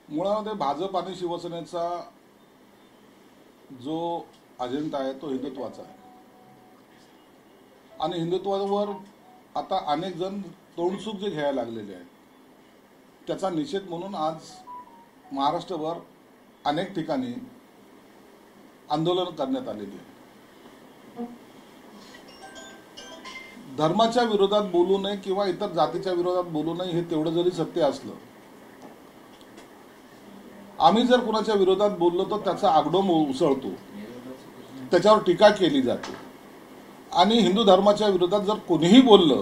मुळामध्ये भाजप आणि शिवसेनेचा जो अजेंडा आहे तो हिंदुत्वाचा आहे आणि हिंदुत्वावर आता अनेक जण तोंडसूक जे घ्यायला लागलेले आहेत त्याचा निषेध म्हणून आज महाराष्ट्रभर अनेक ठिकाणी आंदोलन करण्यात आलेली आहे. धर्माच्या विरोधात बोलू नये किंवा इतर जातीच्या विरोधात बोलू नये हे तेवढं जरी सत्य असलं, आम्ही जर कुणाच्या विरोधात बोललो तर त्याचा आगडोम उसळतो, त्याच्यावर टीका केली जाते आणि हिंदू धर्माच्या विरोधात जर कोणीही बोललं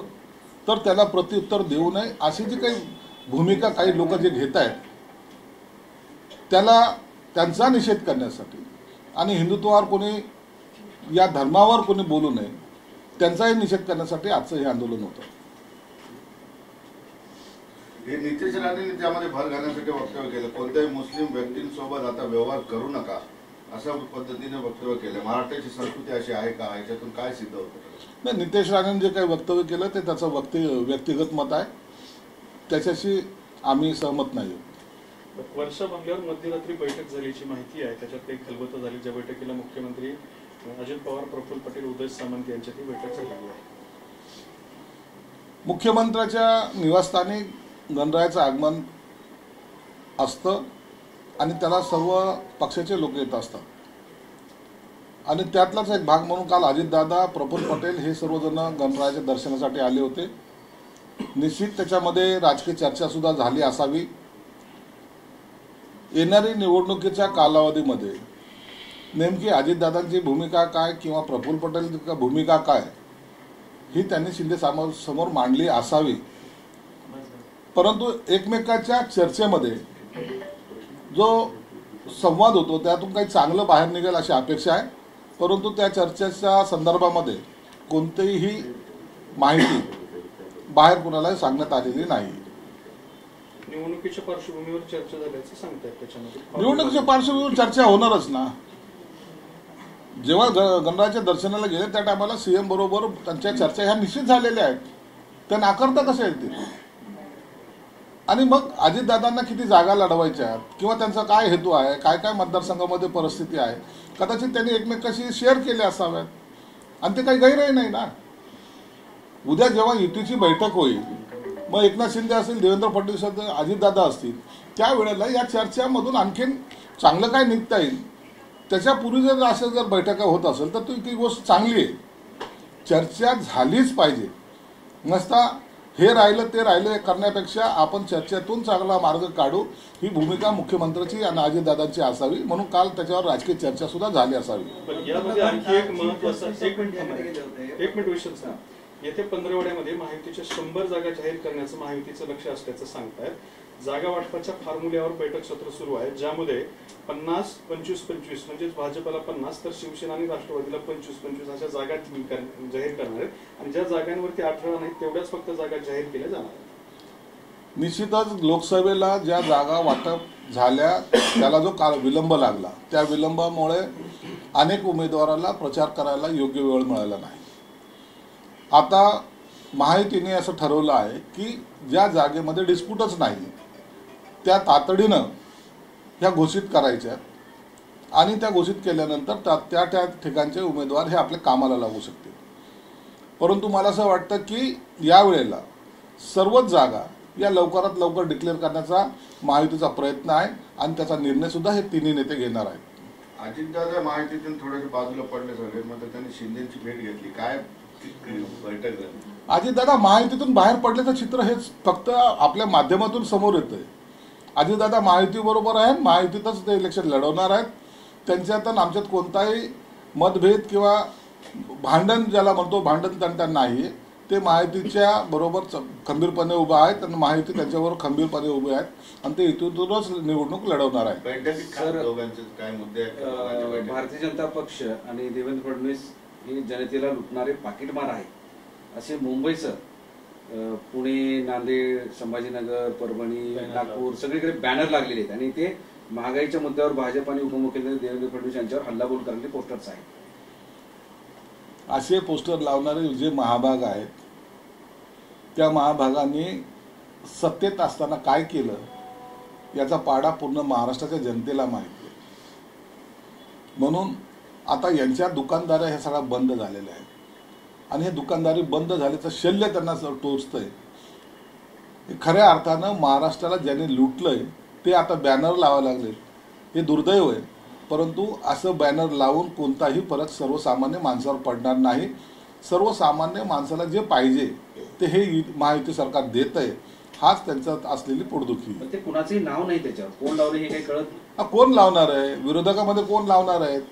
तर त्याला प्रत्युत्तर देऊ नये अशी जी काही भूमिका काही लोक जे घेत आहेत त्याला त्यांचा निषेध करण्यासाठी आणि हिंदुत्वावर कोणी या धर्मावर कोणी बोलू नये त्यांचाही निषेध करण्यासाठी आजचं हे आंदोलन होतं. हे नितेश राणेंनी त्यामध्ये भर घालण्यासाठी वक्तव्य केलं. कोणत्याही मुस्लिम व्यक्तींसोबत आता व्यवहार करू नका अशा पद्धतीने वक्तव्य केलं. महाराष्ट्राची संस्कृती अशी आहे का, याच्यातून काय सिद्ध होतं? नाही, नितेश राणेंनी जे काही वक्तव्य केलं ते त्याचं व्यक्तिगत मत आहे, त्याच्याशी आम्ही सहमत नाही. वर्षा बंगल्यावर मध्यरात्री बैठक झाल्याची माहिती आहे, त्याच्यात काही खलबतं झाली. ज्या बैठकीला मुख्यमंत्री अजित पवार, प्रफुल्ल पटेल, उदय सामंत यांच्यात ही बैठक झालेली आहे. मुख्यमंत्र्याच्या निवासस्थानी गणरायाचं आगमन असतं आणि त्याला सर्व पक्षाचे लोक येत असतात आणि त्यातलाच एक भाग म्हणून काल अजितदादा, प्रफुल्ल पटेल हे सर्वजण गणरायाच्या दर्शनासाठी आले होते. निश्चित त्याच्यामध्ये राजकीय चर्चा सुद्धा झाली असावी. येणारी निवडणुकीच्या कालावधीमध्ये नेमकी अजितदादांची भूमिका काय किंवा प्रफुल्ल पटेलची भूमिका काय ही त्यांनी शिंदे समोर मांडली असावी. परंतु एकमेकाच्या चर्चेमध्ये जो संवाद होतो त्यातून काही चांगलं बाहेर निघेल अशी अपेक्षा आहे. परंतु त्या चर्चेच्या संदर्भामध्ये कोणतीही माहिती बाहेर कुणालाही सांगण्यात आलेली नाही. निवडणुकीच्या पार्श्वभूमीवर चर्चा झाल्याचं सांगतात. त्याच्यामध्ये निवडणुकीच्या पार्श्वभूमीवर चर्चा होणारच ना. जेव्हा गणरायाच्या दर्शनाला गेले त्या टायमाला सीएम बरोबर त्यांच्या चर्चा ह्या निश्चित झालेल्या आहेत. त्या नाकारता कशा येतील? आणि मग अजितदादांना किती जागा लढवायच्या किंवा त्यांचा काय हेतू आहे, काय काय मतदारसंघामध्ये परिस्थिती आहे, कदाचित त्यांनी एकमेकाशी शेअर केले असाव्यात आणि ते काही गैरही नाही ना. उद्या जेव्हा युतीची बैठक होईल, मग एकनाथ शिंदे असतील, देवेंद्र फडणवीस असतील, अजितदादा असतील, त्यावेळेला या चर्चामधून आणखीन चांगलं काय निघता येईल. त्याच्यापूर्वी जर असं जर बैठका होत असेल तर ती गोष्ट चांगली आहे. चर्चा झालीच पाहिजे. नसता हे राहिलं ते राहिलं करण्यापेक्षा आपण चर्चेतून चांगला मार्ग काढू ही भूमिका मुख्यमंत्र्याची आणि अजितदादांची असावी. म्हणून काल त्याच्यावर राजकीय चर्चा सुद्धा झाली असावी. यामध्ये आणखी एक महत्त्वाचा एक मिनिट विषय सांग. येथे पंधरवड्यामध्ये महायुतीच्या 100 जागा जाहीर करण्याचं महायुतीचं लक्ष असल्याचं सांगतायत. जागा वाटपाच्या फॉर्म्युल्यावर बैठक सत्र सुरू आहे, ज्यामध्ये 50-25-25 म्हणजेच भाजपला 50 तर शिवसेना आणि राष्ट्रवादीला 25-25 अशा जागा जाहीर करणार आहेत आणि ज्या जागांवरती अडथळा नाही तेवढ्याच फक्त जागा जाहीर केल्या जाणार आहेत. निश्चितच लोकसभेला ज्या जागा वाटप झाल्या त्याला जो विलंब लागला त्या विलंबामुळे अनेक उमेदवारांना प्रचार करायला योग्य वेळ मिळाला नाही. आता महायुतीने असं ठरवलं आहे की ज्या जागेमध्ये डिस्प्यूटच नाही त्या तातडीनं ह्या घोषित करायच्या आणि त्या घोषित केल्यानंतर त्या ठिकाणचे उमेदवार हे आपल्या कामाला लागू शकतील. परंतु मला असं वाटतं की यावेळेला सर्वच जागा या लवकरात लवकर डिक्लेअर करण्याचा महायुतीचा प्रयत्न आहे आणि त्याचा निर्णय सुद्धा हे तिन्ही नेते घेणार आहेत. अजितदादा महायुतीतून थोडेसे बाजूला पडले सगळे, मात्र त्यांनी शिंदेची भेट घेतली. काय बैठक झाली? अजितदादा महायुतीतून बाहेर पडल्याचं चित्र हेच फक्त आपल्या माध्यमातून समोर येतंय. अजितदादा महायुती बरोबर आहे, महायुतीतच ते इलेक्शन लढवणार आहेत. त्यांच्यात आमच्यात कोणताही मतभेद किंवा भांडण ज्याला म्हणतो भांडण तंटा नाही. ते महायुतीच्या बरोबर खंबीरपणे उभा आहेत आणि महायुती त्यांच्याबरोबर खंबीरपणे उभे आहेत आणि ते इथूनच निवडणूक लढवणार आहे. भारतीय जनता पक्ष आणि देवेंद्र फडणवीस हे जनतेला लुटणारे पाकिटमार आहे असे मुंबईचं पुणे, नांदेड, संभाजीनगर, परभणी, नागपूर सगळीकडे बॅनर लागलेले आहेत आणि ते महागाईच्या मुद्द्यावर भाजप आणि उपमुख्यमंत्री देवेंद्र फडणवीस यांच्यावर हल्लाबोल करणारे पोस्टर्स आहेत. असे पोस्टर लावणारे जे महाभाग आहेत त्या महाभागांनी सत्तेत असताना काय केलं याचा पाडा पूर्ण महाराष्ट्राच्या जनतेला माहिती आहे. म्हणून आता यांच्या दुकानदाऱ्या हे सगळं बंद झालेल्या आहेत आणि हे दुकानदारी बंद झाल्याचं शल्य त्यांना टोचतंय. खऱ्या अर्थानं महाराष्ट्राला ज्याने लुटलंय ते आता बॅनर लावायला लागले. हे दुर्दैव आहे, परंतु असं बॅनर लावून कोणताही फरक सर्वसामान्य माणसावर पडणार नाही. सर्वसामान्य माणसाला जे पाहिजे ते हे महायुती सरकार देत आहे. हाच त्यांचा असलेली पोटदुखी. ते कुणाचंही नाव नाही त्याच्यावर, कोण लावले हे काही कळत नाही. कोण लावणार आहे? विरोधकामध्ये कोण लावणार आहेत?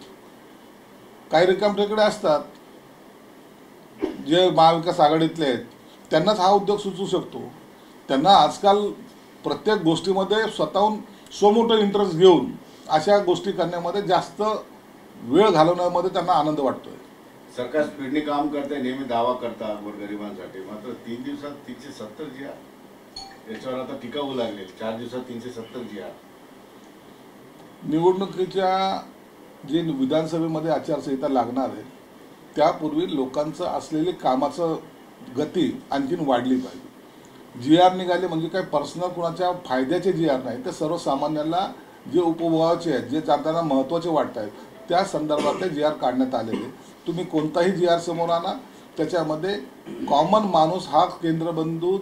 काही रिकामटेकडे असतात जे महाविकास आघाडीतले आहेत, त्यांनाच हा उद्योग सुचू शकतो. त्यांना आजकाल प्रत्येक गोष्टीमध्ये स्वतःहून स्वमोठं इंटरेस्ट घेऊन अशा गोष्टी करण्यामध्ये जास्त वेळ घालवण्यामध्ये त्यांना आनंद वाटतोय. सरकार स्पीडने काम करते, नेहमी दावा करतात गोरगरिबांसाठी, मात्र 3 दिवसात 370 जी आर याच्यावर आता टीका होऊ लागली. 4 दिवसात 370 जी आर. निवडणुकीच्या जे विधानसभेमध्ये आचारसंहिता लागणार आहे त्यापूर्वी लोकांचं असलेली कामाचं गती आणखीन वाढली पाहिजे. जी आर निघाले म्हणजे काय पर्सनल कुणाच्या फायद्याचे जी आर नाही, ते सर्वसामान्यांना जे उपभोगाचे आहेत, जे त्यांना महत्त्वाचे वाटत आहेत त्या संदर्भातले जी आर काढण्यात आलेले. तुम्ही कोणताही जी आर समोर आणा, त्याच्यामध्ये कॉमन माणूस हा केंद्रबिंदू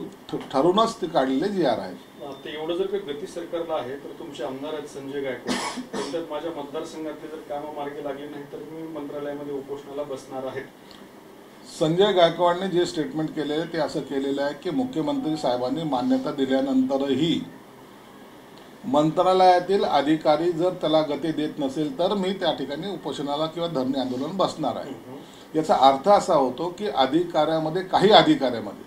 ठरूनच ते काढलेले जी आर आहेत. ते एवढं जर काही गती सरकारला आहे तर तुमचे आमदार आहेत संजय गायकवाड, त्याच्यात माझ्या मतदारसंघातले जर कामं मार्गी लागली नाही तर मी मंत्रालयामध्ये उपोषणाला बसणार आहे. संजय गायकवाडने जे स्टेटमेंट केलेलं ते असं केलेलं आहे की मुख्यमंत्री साहेबांनी मान्यता दिल्यानंतरही मंत्रालयातील अधिकारी जर त्याला गती देत नसेल तर मी त्या ठिकाणी उपोषणाला किंवा धरणे आंदोलन बसणार आहे. याचा अर्थ असा होतो की अधिकाऱ्यामध्ये, काही अधिकाऱ्यामध्ये,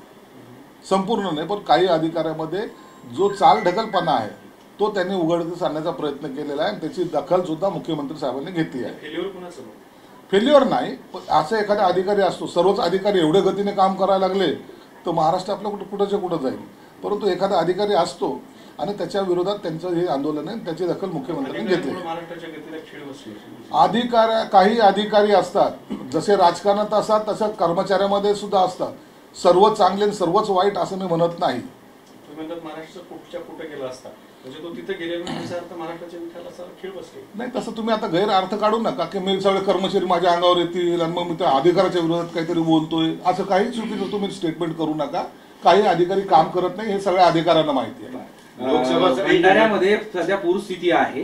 संपूर्ण नाही पण काही अधिकाऱ्यामध्ये जो चालढकलपणा आहे तो त्यांनी उघडकीस आणण्याचा प्रयत्न केलेला आहे आणि त्याची दखल सुद्धा मुख्यमंत्री साहेबांनी घेतली आहे. फेल्युअर नाही, पण असा एखादा अधिकारी असतो, सर्वच अधिकारी एवढ्या गतीने काम करायला लागले तर महाराष्ट्र आपलं कुठंच्या कुठं जाईल. परंतु एखादा अधिकारी असतो आणि त्याच्या विरोधात त्यांचं हे आंदोलन आहे, त्याची दखल मुख्यमंत्र्यांनी घेतली. काही अधिकारी असतात जसे राजकारणात असतात तसं कर्मचाऱ्यामध्ये सुद्धा असतात. सर्वच चांगले आणि सर्वच वाईट असं मी म्हणत नाही. महाराष्ट्र कुठच्या कुठे गेला असता म्हणजे तो तिथे गेल्यानंतर महाराष्ट्राच्या विकासाचा खेळ बसले नाही. तसं तुम्ही आता गैर अर्थ काढू नका की मी सगळे कर्मचारी माझ्या अंगावर येतील आणि मग मी त्या अधिकाराच्या विरोधात काहीतरी बोलतोय, असं काही चुकीचं तुम्ही स्टेटमेंट करू नका. काही अधिकारी काम करत नाही हे सगळ्या अधिकाऱ्यांना माहिती आहे. भंडाऱ्यामध्ये सध्या पूरस्थिती आहे,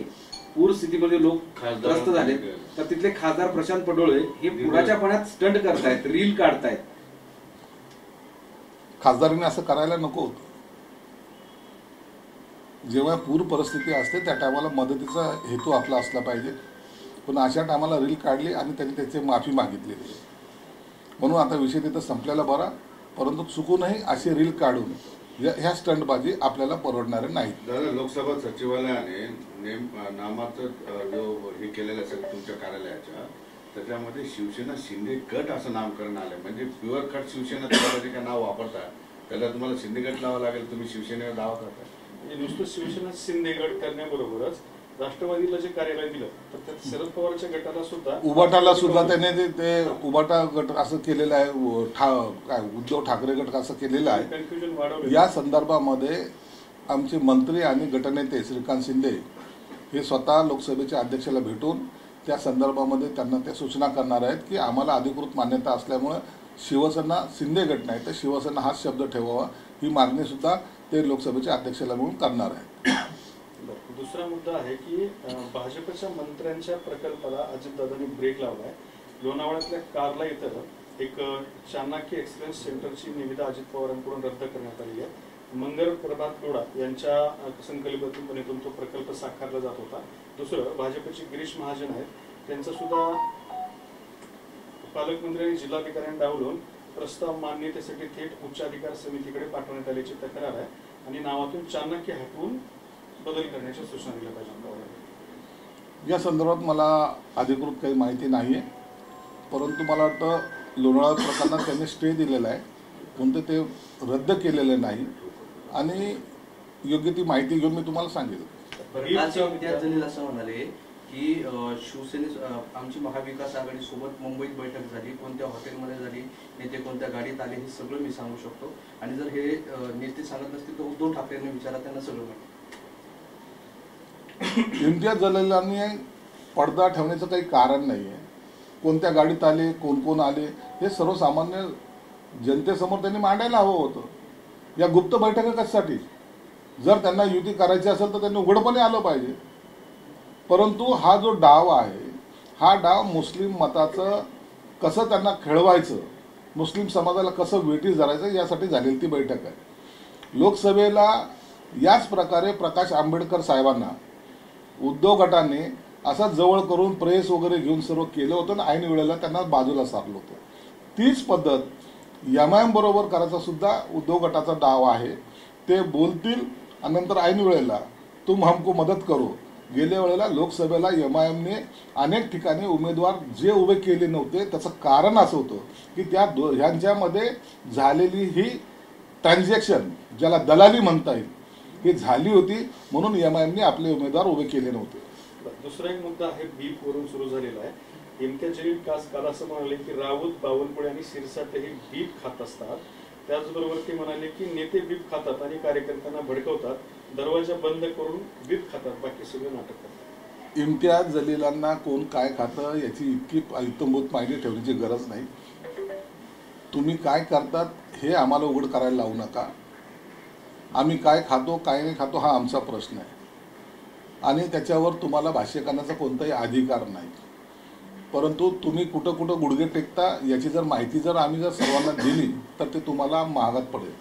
पूरस्थितीमध्ये लोक त्रस्त झाले, तर तिथले खासदार प्रशांत पडोळे हे पुराच्या पाण्यात स्टंट करतायत, रील काढतायत. खासदारांनी असं करायला नको होतं. जेव्हा पूर परिस्थिती असते त्या टायमाला मदतीचा हेतू आपला असला पाहिजे, पण अशा टायमाला रील काढली आणि त्यांनी त्याची माफी मागितलेली. म्हणून आता विषय तिथं संपलेला बरा, परंतु चुकूनही अशी रील काढून ह्या स्टंटबाजी आपल्याला परवडणारे नाही. दादा, लोकसभा सचिवालयाने नामाचं जो हे केलेलं असेल तुमच्या कार्यालयाच्या, त्याच्यामध्ये शिवसेना शिंदे गट असं नामकरण आलंय. म्हणजे प्युअर कट शिवसेना त्याला जे नाव वापरता त्याला तुम्हाला शिंदे गट लावा लागेल. तुम्ही शिवसेनेवर दावा करता. नुसतं शिवसेना शिंदे गट करण्याबरोबरच राष्ट्रवादीला जे कार्यालय दिलं तर त्यात शरद पवारच्या गटाला सुद्धा, उबाटाला सुद्धा त्याने ते उबाटा गट असं केलेलं आहे, काय उद्धव ठाकरे गट असं केलेलं आहे. कन्फ्युजन वाढवलं. या संदर्भामध्ये आमचे मंत्री आणि गटनेते श्रीकांत शिंदे हे स्वतः लोकसभेच्या अध्यक्षाला भेटून त्या संदर्भामध्ये त्यांना त्या सूचना करणार आहेत की आम्हाला अधिकृत मान्यता असल्यामुळे शिवसेना शिंदे गट नाही तर शिवसेना हाच शब्द ठेवावा, ही मागणी सुद्धा ते लोकसभेच्या अध्यक्षाला म्हणून करणार आहेत. दुसरा मुद्दा आहे की भाजपच्या मंत्र्यांच्या प्रकल्पाला अजितदादांनी ब्रेक लावलाय. लोणावळ्यातल्या कार्ला इथं एक चाणक्य एक्सलन्स सेंटरची निविदा अजित पवारांकडून रद्द करण्यात आली आहे. मंगल प्रभात लोढा यांच्या संकल्पनेतून तो प्रकल्प साकारला जात होता. दुसरं, भाजपचे गिरीश महाजन आहेत, त्यांचा सुद्धा पालकमंत्री आणि जिल्हाधिकाऱ्यांनी डावलून प्रस्ताव मान्यतेसाठी थेट उच्चाधिकार समितीकडे पाठवण्यात आल्याची तक्रार आहे आणि नावातून चाणक्य हटवून बदल करण्याच्या सूचना दिल्या पाहिजे. या संदर्भात मला अधिकृत काही माहिती नाही आहे, परंतु मला वाटतं लोणावळा प्रकरणात त्यांनी स्टे दिलेला आहे, कोणतं ते रद्द केलेलं नाही आणि योग्य ती माहिती घेऊन मी तुम्हाला सांगेल. विद्यार्थी असं म्हणाले की आमची महाविकास आघाडी सोबत मुंबईत बैठक झाली, कोणत्या हॉटेलमध्ये झाली, नेते कोणत्या गाडीत आले हे सगळं मी सांगू शकतो आणि जर हे नेते सांगत नसतील तर उद्धव ठाकरेंनी विचारा, त्यांना सगळं माहिती. इम्तियाज जलीलांनी पडदा ठेवण्याचं काही कारण नाही आहे. कोणत्या गाडीत आले, कोण कोण आले, हे सर्वसामान्य जनतेसमोर त्यांनी मांडायला हवं होतं. या गुप्त बैठका कशासाठी? जर त्यांना युती करायची असेल तर त्यांनी उघडपणे आलं पाहिजे. परंतु हा जो डाव आहे, हा डाव मुस्लिम मताचं कसं त्यांना खेळवायचं, मुस्लिम समाजाला कसं वेठी धरायचं यासाठी झालेली ती बैठक आहे. लोकसभेला याच प्रकारे प्रकाश आंबेडकर साहेबांना उद्धव गटाने असा जवळ करून प्रेस वगैरे घेऊन सर्व केलं होतं आणि ऐन वेळेला त्यांना बाजूला सारलं होतं. तीच पद्धत MIM बरोबर करायचा सुद्धा उद्धव गटाचा डाव आहे. ते बोलतील आणि नंतर ऐन वेळेला तुम हमको मदत करो. गेल्या वेळेला लोकसभेला MIMने अनेक ठिकाणी उमेदवार जे उभे केले नव्हते त्याचं कारण असं होतं की ह्यांच्यामध्ये झालेली ही ट्रान्झॅक्शन, ज्याला दलाली म्हणता येईल, ही झाली होती. म्हणून MIMने आपले उमेदवार उभे केले नव्हते. दुसरा एक मुद्दा आहे बीप वरून सुरू झालेला आहे. इम्तियाज जलील काल असं म्हणाले की राऊत, बावनकुळे आणि शिरसाट हे बीप खात असतात. त्याचबरोबर ते म्हणाले की नेते बीप खातात आणि कार्यकर्त्यांना भडकवतात, दरवाजा बंद करून बीप खातात, बाकी सगळे नाटक करतात. इम्तियाज जलीलांना कोण काय खातं याची इतकी इत्तंभूत माहिती ठेवण्याची गरज नाही. तुम्ही काय करतात हे आम्हाला उघड करायला लावू नका. आम्ही काय खातो काय नाही खातो हा आमचा प्रश्न आहे आणि त्याच्यावर तुम्हाला भाष्य करण्याचा कोणताही अधिकार नाही. परंतु तुम्ही कुठं कुठं गुडघे टेकता याची जर माहिती जर आम्ही जर सर्वांना दिली तर ते तुम्हाला महागात पडेल.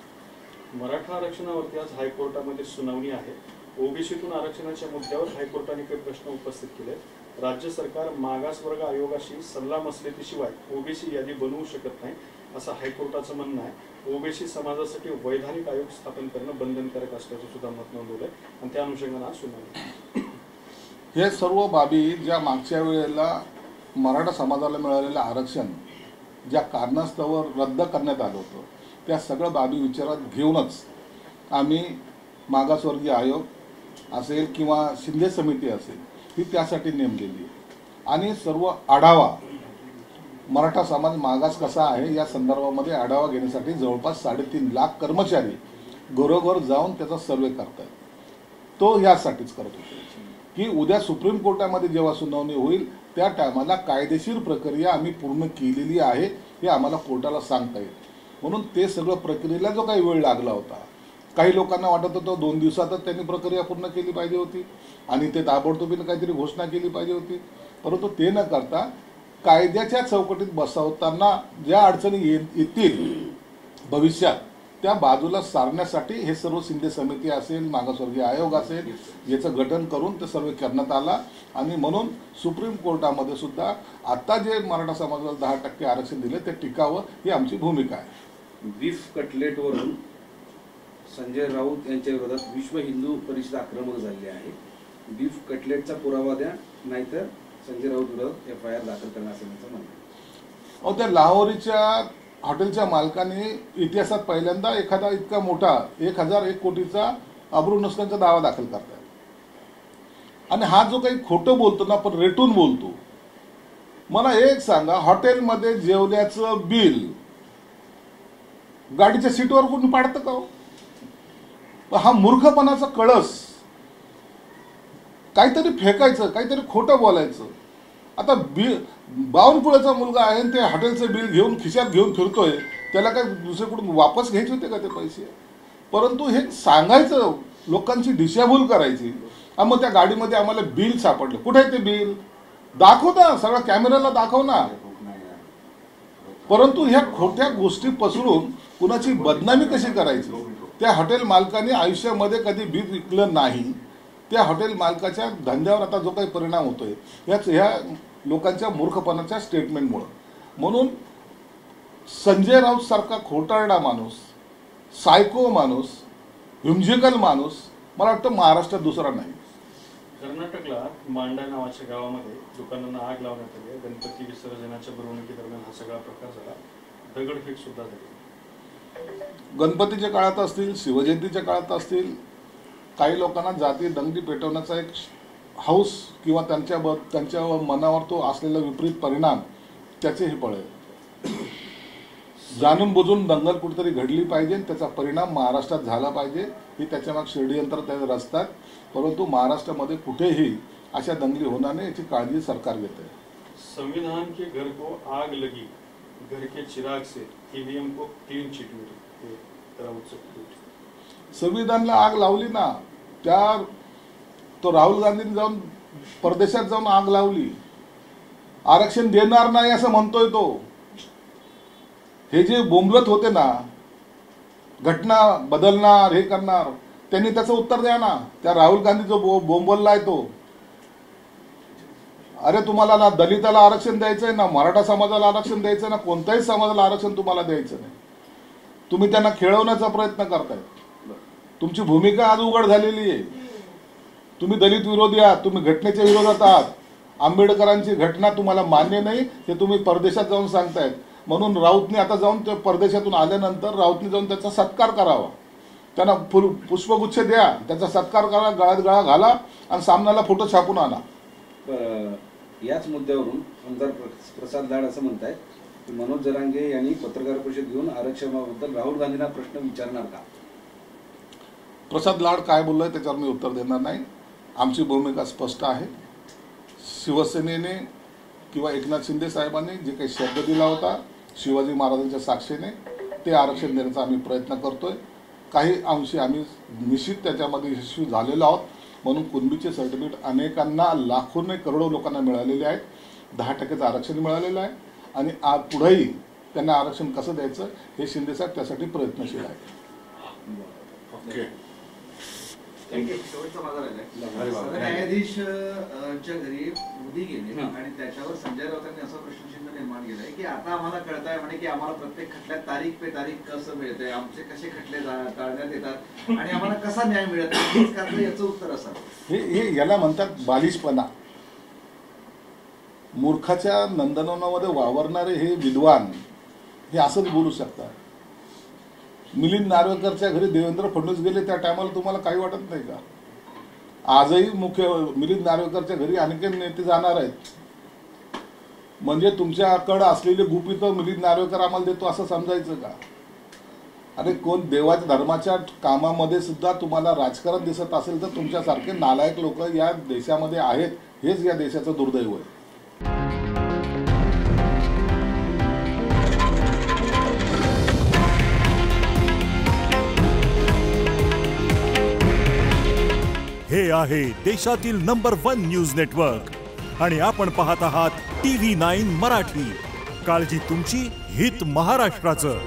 मराठा आरक्षणावरती आज हायकोर्टामध्ये सुनावणी आहे. ओबीसीतून आरक्षणाच्या मुद्द्यावर हायकोर्टाने काही प्रश्न उपस्थित केले. राज्य सरकार मागासवर्ग आयोगाशी सल्लामसलतीशिवाय ओबीसी यादी बनवू शकत नाही असं हायकोर्टाचं म्हणणं आहे. ओबीसी समाजासाठी वैधानिक आयोग स्थापन करणं बंधनकारक असल्याचं सुद्धा मत नोंदवलंय आणि त्या अनुषंगाने आज सुनावणी. हे सर्व बाबी ज्या मागच्या वेळेला मराठा समाजाला मिळालेलं आरक्षण ज्या कारणास्तव रद्द करण्यात आलं होतं त्या सगळ्या बाबी विचारात घेऊनच आम्ही मागासवर्गीय आयोग असेल किंवा शिंदे समिती असेल ही त्यासाठी नेमलेली आहे आणि सर्व आढावा मराठा समाज मागास कसा आहे या संदर्भामध्ये आढावा घेण्यासाठी जवळपास 3.5 लाख कर्मचारी घरोघर जाऊन त्याचा सर्वे करतात. तो यासाठीच करत होतो की उद्या सुप्रीम कोर्टामध्ये जेव्हा सुनावणी होईल त्या टायमाला कायदेशीर प्रक्रिया आम्ही पूर्ण केलेली आहे हे आम्हाला कोर्टाला सांगता येईल. म्हणून ते सगळं प्रक्रियेला जो काही वेळ लागला होता, काही लोकांना वाटत होतं 2 दिवसातच त्यांनी प्रक्रिया पूर्ण केली पाहिजे होती आणि ते ताबडतोबीने काहीतरी घोषणा केली पाहिजे होती. परंतु ते न करता कायद्याच्या चौकटीत बसवताना ज्या अडचणी येतील भविष्यात त्या बाजूला सारण्यासाठी हे सर्व शिंदे समिती असेल, मागासवर्गीय आयोग असेल याचं गठन करून ते सर्वे करण्यात आला आणि म्हणून सुप्रीम कोर्टामध्ये सुद्धा आता जे मराठा समाजाला 10% आरक्षण दिले ते टिकावं ही आमची भूमिका आहे. बीफ कटलेटवरून संजय राऊत यांच्या विरोधात विश्व हिंदू परिषद आक्रमक झाली आहे. बीफ कटलेटचा पुरावा द्या नाहीतर संजय राऊत विरोधात FIR दाखल करणार असल्याचं म्हणणं. अहो, त्या लाहोरीच्या हॉटेलच्या मालकाने इतिहासात पहिल्यांदा एखादा इतका मोठा 1001 कोटीचा अब्रू नुकसानीचा दावा दाखल करतात आणि हा जो काही खोटं बोलतो ना पण रेटून बोलतो. मला एक सांगा, हॉटेलमध्ये जेवल्याचं बिल गाडीच्या सीटवर कोणी पाडतं का? हा मूर्खपणाचा कळस. काहीतरी फेकायचं, काहीतरी खोटं बोलायचं. आता बावनकुळेचा मुलगा आहे ते हॉटेलचं बिल घेऊन खिशात घेऊन फिरतोय, त्याला काय दुसरीकडून वापस घ्यायचे होते का ते पैसे? परंतु हे सांगायचं, लोकांची दिशाभूल करायची. मग त्या गाडीमध्ये आम्हाला बिल सापडलं, कुठे आहे ते बिल? दाखव ना, सगळ्या कॅमेऱ्याला दाखव ना. परंतु ह्या खोट्या गोष्टी पसरून कुणाची बदनामी कशी करायची? त्या हॉटेल मालकाने आयुष्यामध्ये कधी बीफ विकलं नाही. त्या हॉटेल मालकाच्या धंद्यावर आता जो काही परिणाम होतोय ह्या लोकांच्या मूर्खपणाच्या स्टेटमेंटमुळं. म्हणून संजय राऊत सारखा खोटारडा माणूस, सायको माणूस, व्हिम्जिकल माणूस मला वाटतं महाराष्ट्रात दुसरा नाही. कर्नाटकला मांडा नावाच्या गावामध्ये दुकानांना आग लावण्यात आली. गणपती विसर्जनाच्या मिरवणुकी दरम्यान हा सगळा प्रकार झाला. दगडफेक सुद्धा झाली. गणपतीच्या काळात असतील, शिवजयंतीच्या काळात असतील, काही लोकांना जाती दंगली पेटवण्याचा एक हौस किंवा त्यांच्या मनावर तो असलेला विपरीत परिणाम त्याचे हे फळ आहे. जाणून बुजून दंगल कुठेतरी घडली पाहिजे, त्याचा परिणाम महाराष्ट्रात झाला पाहिजे, ही त्याच्यामागे षडयंत्र तयार असतात. परंतु महाराष्ट्रामध्ये कुठेही अशा दंगली होणार नाही याची काळजी सरकार घेते. संविधान के घर को आग लगी, घर के चिराग से ईवीएम को क्लीन चिट मिली. संविधानला आग लावली ना, तो राहुल गांधींनी जाऊन परदेशात जाऊन आग लावली. आरक्षण देणार नाही असं म्हणतोय तो. हे जे बोंबलत होते ना, घटना बदलणार, हे करणार, त्यांनी त्याचं उत्तर द्या ना. त्या राहुल गांधी जो बोंबललाय तो, अरे तुम्हाला ना दलिताला आरक्षण द्यायचंय ना, मराठा समाजाला आरक्षण द्यायचं ना, कोणत्याही समाजाला आरक्षण तुम्हाला द्यायचं नाही. तुम्ही त्यांना खेळवण्याचा प्रयत्न करताय. तुमची भूमिका आज उघड झालेली आहे. तुम्ही दलित विरोधी आहात, तुम्ही घटनेच्या विरोधात आहात. आंबेडकरांची घटना तुम्हाला मान्य नाही हे तुम्ही परदेशात जाऊन सांगतायत. म्हणून राऊतने आता जाऊन ते परदेशातून आल्यानंतर राऊतने जाऊन त्याचा सत्कार करावा, त्यांना पुष्पगुच्छ द्या, त्याचा सत्कार करा, गळ्यात गळा घाला आणि सामनाला फोटो छापून आणा. याच मुद्द्यावरून आमदार प्रसाद लाड असं म्हणतायत की मनोज जरांगे यांनी पत्रकार परिषद घेऊन आरक्षणाबद्दल राहुल गांधींना प्रश्न विचारणार का? प्रसाद लाड काय बोललोय त्याच्यावर मी उत्तर देणार नाही. आमची भूमिका स्पष्ट आहे. शिवसेनेने किंवा एकनाथ शिंदे साहेबांनी जे काही शब्द दिला होता शिवाजी महाराजांच्या साक्षीने, ते आरक्षण देण्याचा आम्ही प्रयत्न करतोय. काही अंशी आम्ही निश्चित त्याच्यामध्ये यशस्वी झालेलो आहोत. म्हणून कुणबीचे सर्टिफिकेट अनेकांना, लाखोने करोडो लोकांना मिळालेले आहेत. 10% आरक्षण मिळालेलं आहे आणि पुढेही त्यांना आरक्षण कसं द्यायचं हे शिंदेसाहेब त्यासाठी प्रयत्नशील आहेत. ओके. न्यायाधीश च्या घरी मोदी गेले आणि त्याच्यावर संजय राऊतांनी असा प्रश्नचिन्ह निर्माण केलंय की आता आम्हाला कळतंय म्हणे की आम्हाला प्रत्येक खटल्यात तारीख पे तारीख कसं मिळतंय, आमचे कसे खटले टाळण्यात येतात आणि आम्हाला कसा न्याय मिळत नाही, याचं उत्तर असावं. हे याला म्हणतात बालिशपणा. मूर्खाच्या नंदनवनामध्ये वावरणारे हे विद्वान हे असंच बोलू शकतात. मिलिंद नार्वेकरच्या घरी देवेंद्र फडणवीस गेले त्या टायमाला तुम्हाला काही वाटत नाही का? आजही मिलिंद नार्वेकरच्या घरी आणखी नेते जाणार आहेत. म्हणजे तुमच्याकडे असलेली गुपित मिलिंद नार्वेकर आम्हाला देतो असं समजायचं का? अरे कोण देवाच्या धर्माच्या कामामध्ये सुद्धा तुम्हाला राजकारण दिसत असेल तर तुमच्यासारखे नालायक लोक या देशामध्ये आहेत. हेच या देशाचं दुर्दैव आहे. हे आहे देशातील नंबर 1 न्यूज नेटवर्क आणि आपण पाहत आहात TV9 मराठी. काळजी तुमची, हित महाराष्ट्राचं.